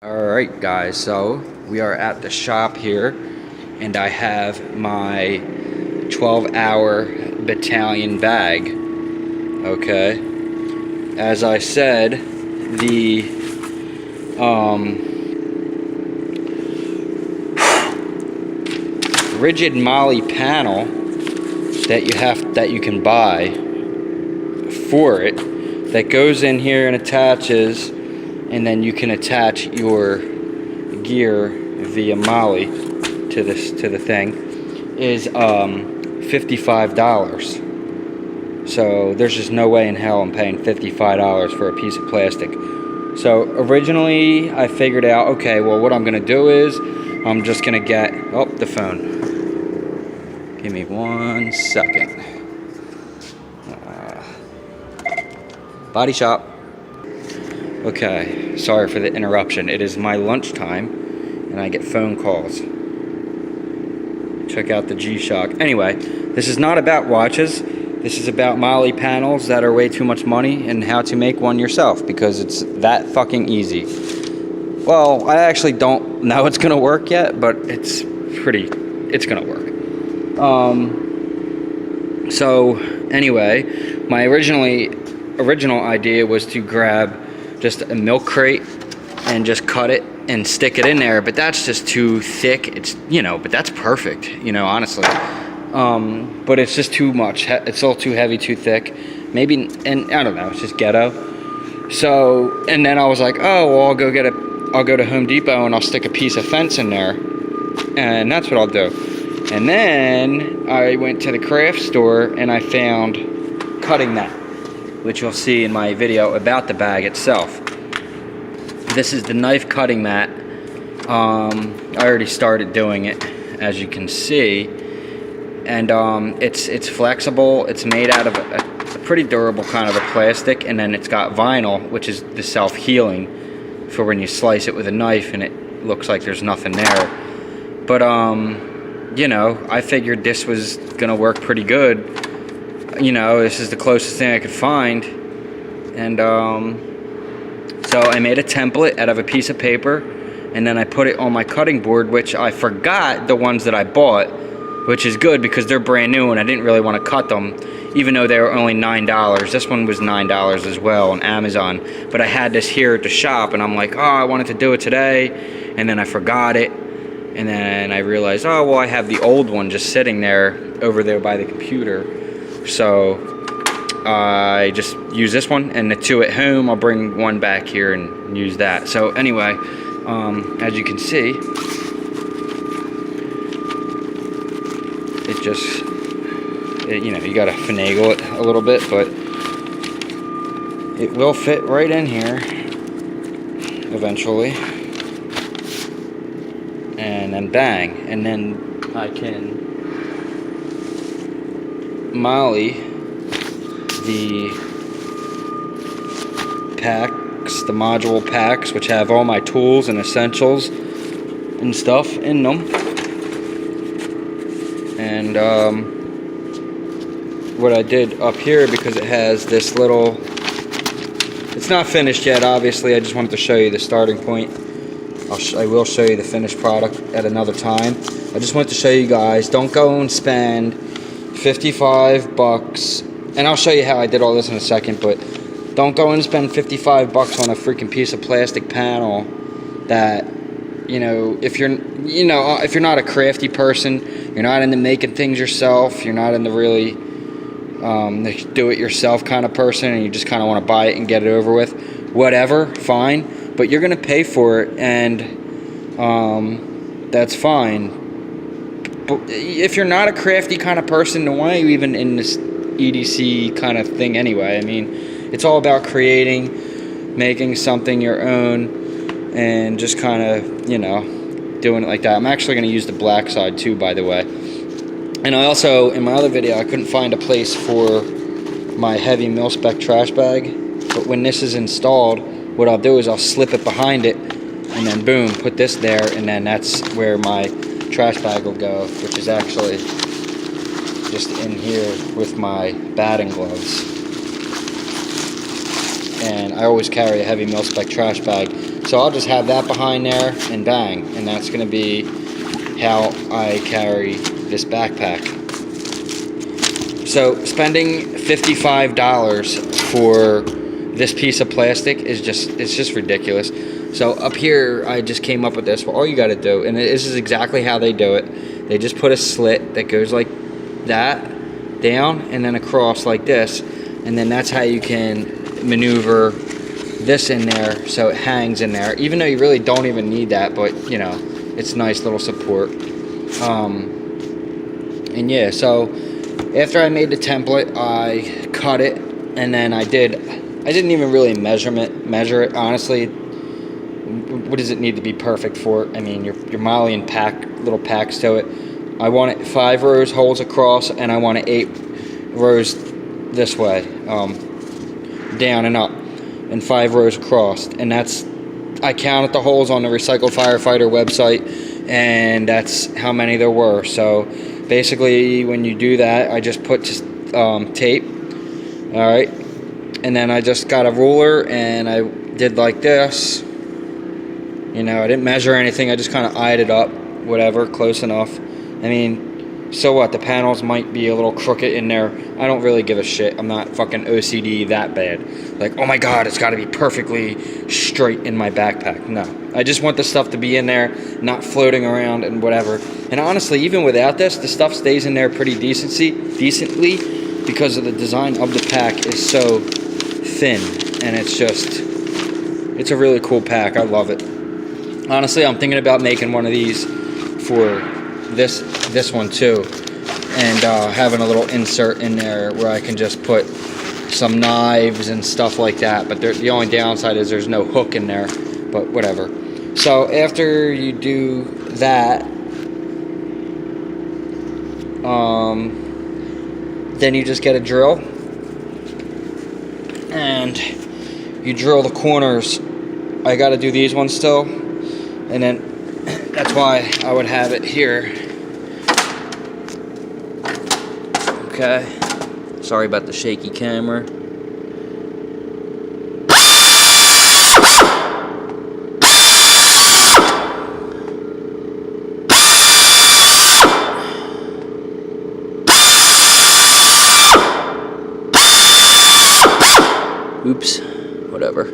Alright guys, so we are at the shop here and I have my 12-hour battalion bag. Okay, as I said, the rigid Molle panel that you can buy for it, that goes in here and attaches, and then you can attach your gear via Molle to the thing, is $55. So there's just no way in hell I'm paying $55 for a piece of plastic. So originally I figured out, okay, well what I'm gonna do is I'm just gonna get, oh, the phone. Give me 1 second. Body shop. Okay, sorry for the interruption. It is my lunchtime and I get phone calls. Check out the G-Shock. Anyway, this is not about watches. This is about Molle panels that are way too much money and how to make one yourself, because it's that fucking easy. Well, I actually don't know it's gonna work yet, but it's gonna work. So anyway, my original idea was to grab just a milk crate and just cut it and stick it in there, but that's just too thick. It's, but that's perfect, honestly. But it's just too much. It's all too heavy, too thick. Maybe, and I don't know, it's just ghetto. So, and then I was like, oh, well, I'll go to Home Depot and I'll stick a piece of fence in there, and that's what I'll do. And then I went to the craft store and I found cutting mat, which you'll see in my video about the bag itself. This is the knife cutting mat. I already started doing it, as you can see, and it's flexible. It's made out of a pretty durable kind of a plastic, and then it's got vinyl, which is the self-healing for when you slice it with a knife and it looks like there's nothing there. But I figured this was gonna work pretty good. This is the closest thing I could find, and so I made a template out of a piece of paper, and then I put it on my cutting board, which I forgot the ones that I bought, which is good because they're brand new and I didn't really want to cut them, even though they were only $9. This one was $9 as well on Amazon, but I had this here at the shop and I'm like, oh, I wanted to do it today, and then I forgot it. And then I realized, oh, well, I have the old one just sitting there over there by the computer. So I just use this one, and the two at home, I'll bring one back here and use that. So anyway, as you can see, you gotta finagle it a little bit, but it will fit right in here eventually. And then bang, and then I can Molle the packs, the module packs, which have all my tools and essentials and stuff in them. And what I did up here, because it has this little, it's not finished yet, obviously, I just wanted to show you the starting point. I will show you the finished product at another time. I just wanted to show you guys, don't go and spend $55, and I'll show you how I did all this in a second, but don't go and spend $55 on a freaking piece of plastic panel that, if you're not a crafty person, you're not into making things yourself, you're not into really do it yourself kind of person, and you just kind of want to buy it and get it over with, whatever, fine. But you're gonna pay for it, and that's fine. But if you're not a crafty kind of person, then why are you even in this EDC kind of thing anyway? I mean, it's all about creating, making something your own, and just kind of, doing it like that. I'm actually gonna use the black side too, by the way. And I also, in my other video, I couldn't find a place for my heavy mil-spec trash bag, but when this is installed, what I'll do is I'll slip it behind it, and then boom, put this there, and then that's where my trash bag will go, which is actually just in here with my batting gloves. and I always carry a heavy mil-spec trash bag. So I'll just have that behind there and bang, and that's gonna be how I carry this backpack. So spending $55 for this piece of plastic is just ridiculous. So up here, I just came up with this. Well, all you got to do, and this is exactly how they do it. They just put a slit that goes like that down and then across like this, and then that's how you can maneuver this in there so it hangs in there. Even though you really don't even need that, but you know, it's nice little support. And yeah, so after I made the template, I cut it, and then I didn't even really measure it, honestly. What does it need to be perfect for? I mean, your Molle and little packs to it. I want it 5 rows holes across, and I want it 8 rows this way, down and up, and 5 rows across. And I counted the holes on the Recycled Firefighter website, and that's how many there were. So basically, when you do that, I just put tape, all right, and then I just got a ruler and I did like this. You know, I didn't measure anything. I just kind of eyed it up, whatever, close enough. I mean, so what? The panels might be a little crooked in there. I don't really give a shit. I'm not fucking OCD that bad. Like, oh my God, it's got to be perfectly straight in my backpack. No, I just want the stuff to be in there, not floating around and whatever. And honestly, even without this, the stuff stays in there pretty decently because of the design of the pack is so thin, and it's a really cool pack. I love it. Honestly, I'm thinking about making one of these for this one too, and having a little insert in there where I can just put some knives and stuff like that. But the only downside is there's no hook in there, but whatever. So after you do that, then you just get a drill and you drill the corners. I got to do these ones still, and then that's why I would have it here. Okay, sorry about the shaky camera. Oops, whatever.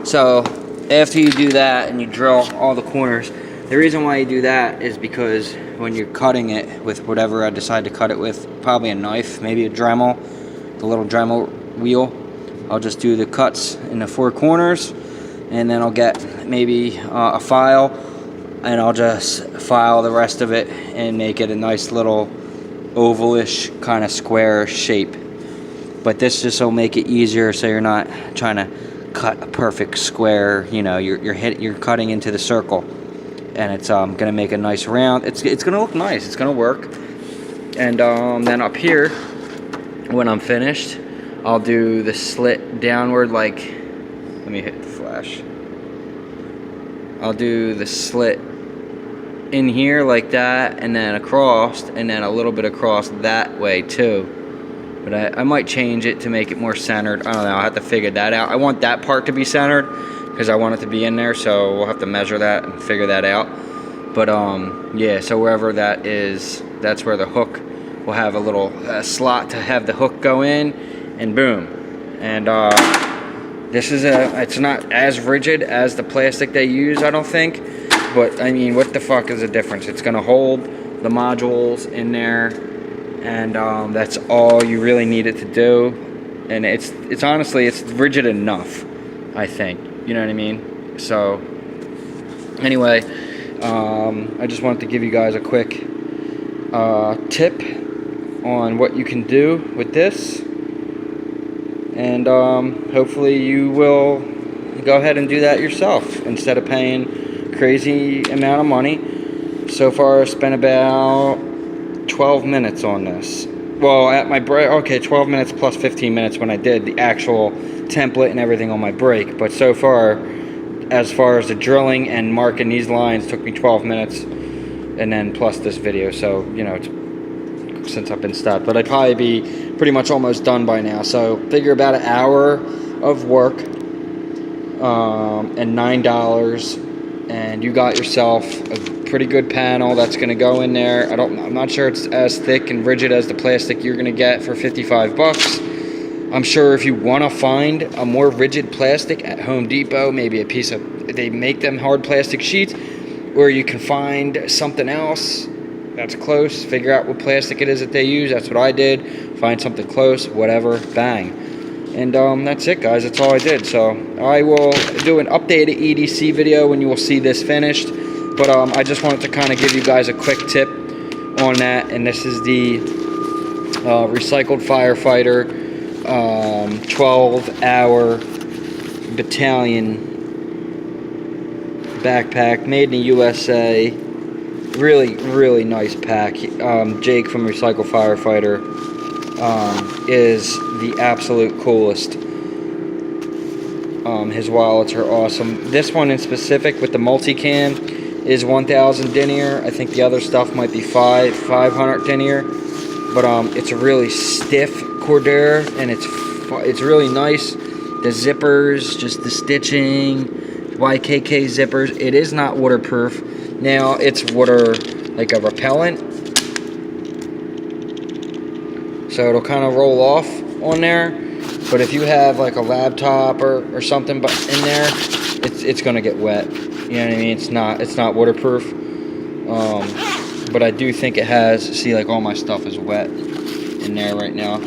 So after you do that and you drill all the corners, the reason why you do that is because when you're cutting it with whatever I decide to cut it with, probably a knife, maybe a Dremel, the little Dremel wheel, I'll just do the cuts in the 4 corners, and then I'll get maybe a file, and I'll just file the rest of it and make it a nice little ovalish kind of square shape. But this just will make it easier, so you're not trying to cut a perfect square. You know, you're cutting into the circle, and it's gonna make a nice round. It's gonna look nice. It's gonna work. And then up here, when I'm finished, I'll do the slit downward. Like, let me hit the flash. I'll do the slit in here like that, and then across, and then a little bit across that way too. But I might change it to make it more centered. I don't know. I'll have to figure that out. I want that part to be centered because I want it to be in there, so we'll have to measure that and figure that out. But yeah, so wherever that is, that's where the hook will have a little slot to have the hook go in, and boom. And this is it's not as rigid as the plastic they use, I don't think. But I mean, what the fuck is the difference? It's gonna hold the modules in there, and that's all you really need it to do. And it's honestly, it's rigid enough, I think. You know what I mean? So anyway, I just wanted to give you guys a quick tip on what you can do with this, and hopefully you will go ahead and do that yourself instead of paying crazy amount of money. So far I spent about 12 minutes on this. Well, at my break, okay, 12 minutes plus 15 minutes when I did the actual template and everything on my break. But so far, as far as the drilling and marking these lines, took me 12 minutes, and then plus this video. So, you know, it's since I've been stopped, but I'd probably be pretty much almost done by now. So figure about an hour of work, and $9, and you got yourself a pretty good panel that's going to go in there. I'm not sure it's as thick and rigid as the plastic you're going to get for 55 bucks. I'm sure if you want to find a more rigid plastic at Home Depot, maybe a piece of, they make them hard plastic sheets, or you can find something else that's close, figure out what plastic it is that they use. That's what I did. Find something close, whatever, bang. And that's it, guys. That's all I did. So I will do an updated EDC video when you will see this finished. But I just wanted to kind of give you guys a quick tip on that. And this is the recycled firefighter 12-hour Battalion backpack, made in the USA. Really nice pack. Jake from Recycle Firefighter is the absolute coolest. His wallets are awesome. This one in specific with the multicam is 1,000 denier. I think the other stuff might be 500 denier. But it's a really stiff Cordura, and it's really nice. The zippers, just the stitching, YKK zippers. It is not waterproof. Now it's water, like a repellent, so it'll kind of roll off on there. But if you have like a laptop or something but in there, it's gonna get wet. You know what I mean? It's not waterproof. But I do think it has. See, like all my stuff is wet in there right now.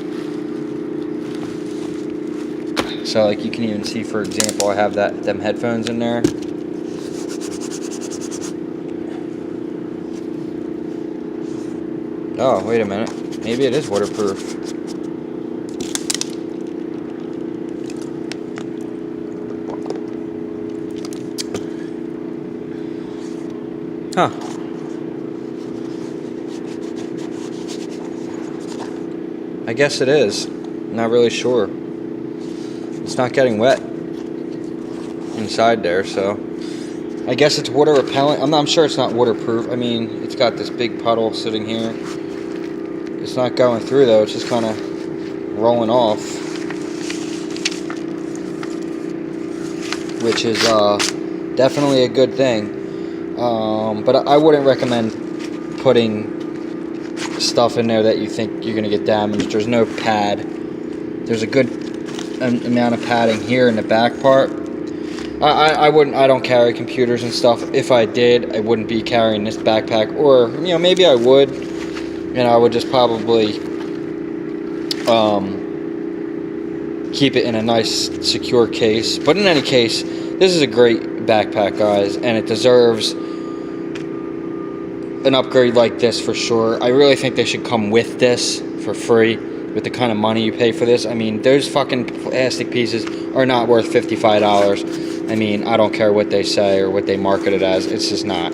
So like you can even see, for example, I have them headphones in there. Oh, wait a minute. Maybe it is waterproof. Huh. I guess it is. Not really sure. It's not getting wet inside there, so I guess it's water repellent. I'm sure it's not waterproof. I mean, it's got this big puddle sitting here. It's not going through though, it's just kind of rolling off, which is definitely a good thing. But I wouldn't recommend putting stuff in there that you think you're going to get damaged. There's no pad. There's a good amount of padding here in the back part. I don't carry computers and stuff. If I did, I wouldn't be carrying this backpack, or maybe I would. And I would just probably keep it in a nice secure case. But in any case, this is a great backpack, guys, and it deserves an upgrade like this for sure. I really think they should come with this for free, with the kind of money you pay for this. I mean, those fucking plastic pieces are not worth $55. I mean, I don't care what they say or what they market it as. It's just not.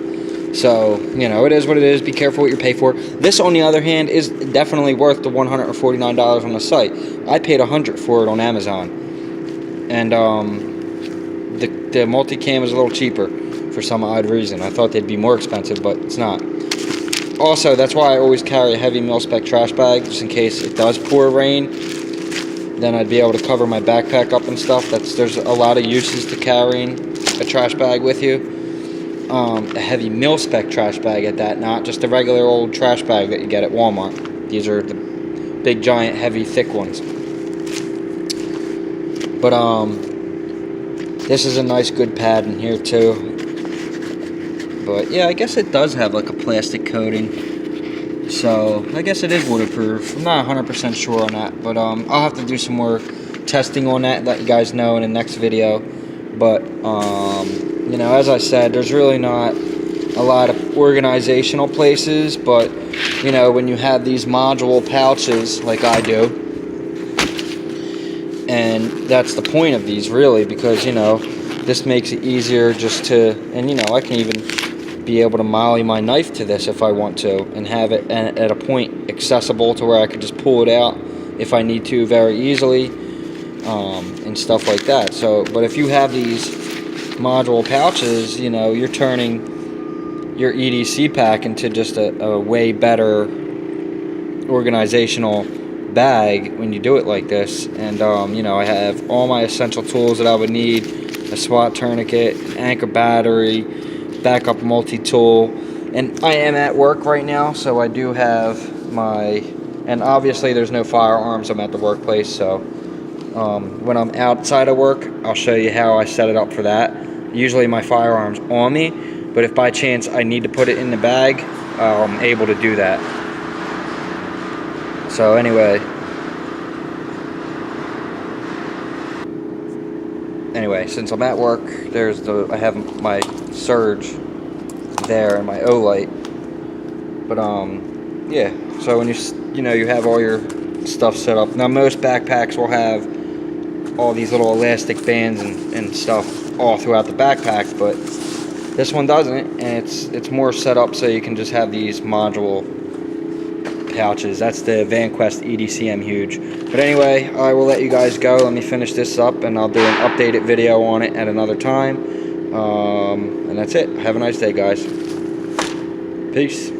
So, it is what it is. Be careful what you pay for. This, on the other hand, is definitely worth the $149 on the site. I paid $100 for it on Amazon. And the multicam is a little cheaper for some odd reason. I thought they'd be more expensive, but it's not. Also, that's why I always carry a heavy mil-spec trash bag, just in case it does pour rain. Then I'd be able to cover my backpack up and stuff. There's a lot of uses to carrying a trash bag with you. A heavy mil-spec trash bag at that, not just a regular old trash bag that you get at Walmart. These are the big, giant, heavy, thick ones. But this is a nice, good pad in here too. But yeah, I guess it does have like a plastic coating, so I guess it is waterproof. I'm not 100% sure on that, but I'll have to do some more testing on that and let you guys know in the next video. But as I said, there's really not a lot of organizational places, but when you have these module pouches like I do, and that's the point of these really, because this makes it easier just to, and I can even be able to molly my knife to this if I want to, and have it at a point accessible to where I could just pull it out if I need to very easily, and stuff like that. So, but if you have these module pouches, you're turning your EDC pack into just a way better organizational bag when you do it like this. And you know, I have all my essential tools that I would need: a SWAT tourniquet, an anchor battery, backup multi-tool. And I am at work right now, so I do have my, and obviously there's no firearms, I'm at the workplace, so when I'm outside of work, I'll show you how I set it up for that. Usually my firearm's on me, but if by chance I need to put it in the bag, I'm able to do that. So anyway, since I'm at work, I have my surge there and my O-light. But yeah, so when you have all your stuff set up. Now most backpacks will have all these little elastic bands and stuff all throughout the backpack, but this one doesn't, and it's more set up so you can just have these module pouches. That's the VanQuest EDC M Huge. But anyway, I will let you guys go. Let me finish this up, and I'll do an updated video on it at another time. And that's it. Have a nice day, guys. Peace.